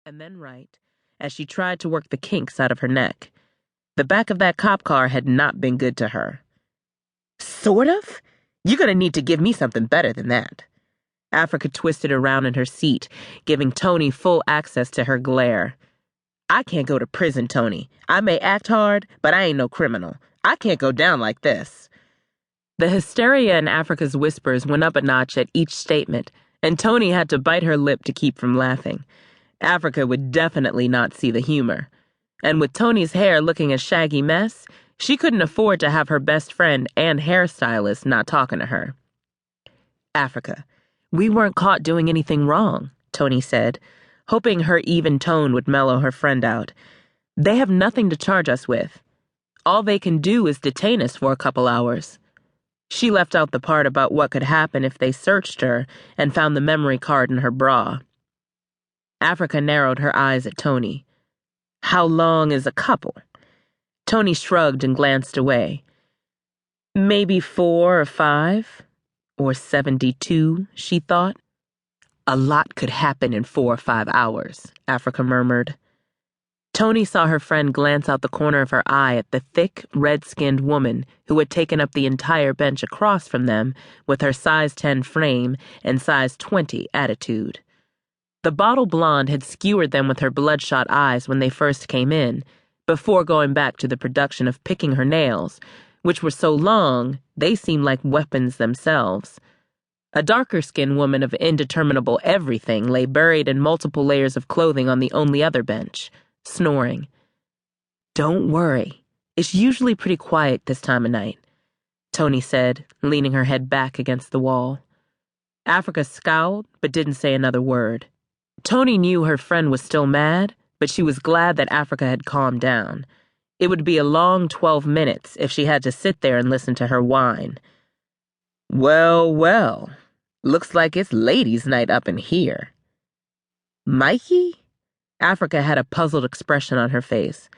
and then right, as she tried to work the kinks out of her neck. The back of that cop car had not been good to her. Sort of? You're gonna need to give me something better than that. Africa twisted around in her seat, giving Toni full access to her glare. I can't go to prison, Toni. I may act hard, but I ain't no criminal. I can't go down like this. The hysteria in Africa's whispers went up a notch at each statement, and Toni had to bite her lip to keep from laughing. Africa would definitely not see the humor. And with Toni's hair looking a shaggy mess, she couldn't afford to have her best friend and hairstylist not talking to her. Africa, we weren't caught doing anything wrong, Toni said, hoping her even tone would mellow her friend out. They have nothing to charge us with. All they can do is detain us for a couple hours. She left out the part about what could happen if they searched her and found the memory card in her bra. Africa narrowed her eyes at Toni. How long is a couple? Toni shrugged and glanced away. Maybe 4 or 5, or 72, she thought. A lot could happen in 4 or 5 hours, Africa murmured. Toni saw her friend glance out the corner of her eye at the thick, red-skinned woman who had taken up the entire bench across from them with her size 10 frame and size 20 attitude. The bottle blonde had skewered them with her bloodshot eyes when they first came in, before going back to the production of picking her nails, which were so long they seemed like weapons themselves. A darker-skinned woman of indeterminable everything lay buried in multiple layers of clothing on the only other bench, snoring. Don't worry. It's usually pretty quiet this time of night, Toni said, leaning her head back against the wall. Africa scowled, but didn't say another word. Toni knew her friend was still mad, but she was glad that Africa had calmed down. It would be a long 12 minutes if she had to sit there and listen to her whine. Well, well, looks like it's ladies' night up in here. Mikey? Africa had a puzzled expression on her face.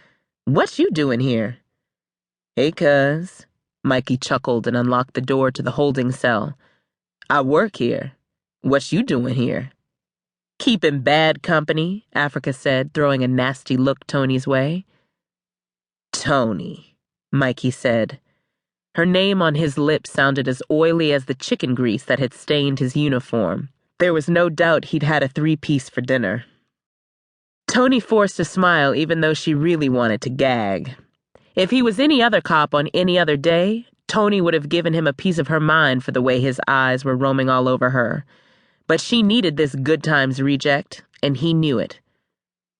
What you doing here? Hey, cuz. Mikey chuckled and unlocked the door to the holding cell. I work here. What you doing here? Keeping bad company, Africa said, throwing a nasty look Toni's way. Toni, Mikey said. Her name on his lips sounded as oily as the chicken grease that had stained his uniform. There was no doubt he'd had a 3-piece for dinner. Toni forced a smile even though she really wanted to gag. If he was any other cop on any other day, Toni would have given him a piece of her mind for the way his eyes were roaming all over her. But she needed this good times reject, and he knew it.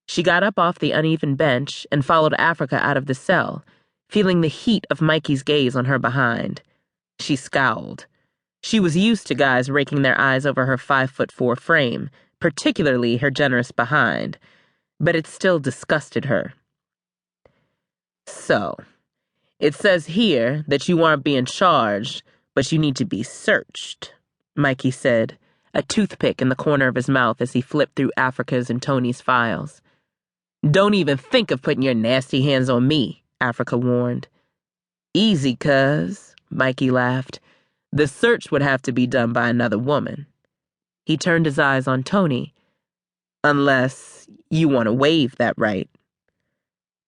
She got up off the uneven bench and followed Africa out of the cell, feeling the heat of Mikey's gaze on her behind. She scowled. She was used to guys raking their eyes over her 5'4" frame, particularly her generous behind, but it still disgusted her. So, it says here that you aren't being charged, but you need to be searched, Mikey said, a toothpick in the corner of his mouth as he flipped through Africa's and Toni's files. Don't even think of putting your nasty hands on me, Africa warned. Easy, cuz, Mikey laughed. The search would have to be done by another woman. He turned his eyes on Toni. Unless you want to waive that right.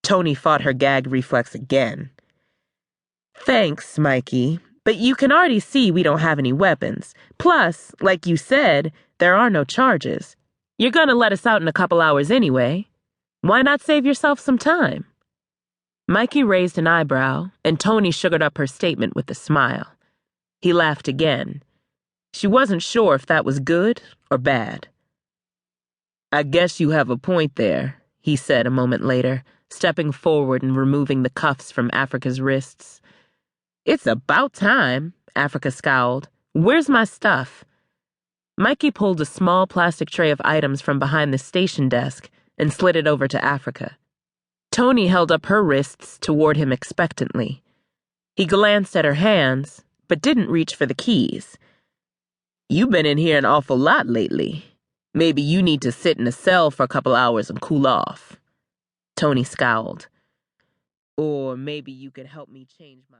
Toni fought her gag reflex again. Thanks, Mikey. But you can already see we don't have any weapons. Plus, like you said, there are no charges. You're gonna let us out in a couple hours anyway. Why not save yourself some time? Mikey raised an eyebrow, and Toni sugared up her statement with a smile. He laughed again. She wasn't sure if that was good or bad. I guess you have a point there, he said a moment later, stepping forward and removing the cuffs from Africa's wrists. It's about time, Africa scowled. Where's my stuff? Mikey pulled a small plastic tray of items from behind the station desk and slid it over to Africa. Toni held up her wrists toward him expectantly. He glanced at her hands, but didn't reach for the keys. You've been in here an awful lot lately. Maybe you need to sit in a cell for a couple hours and cool off. Toni scowled. Or maybe you could help me change my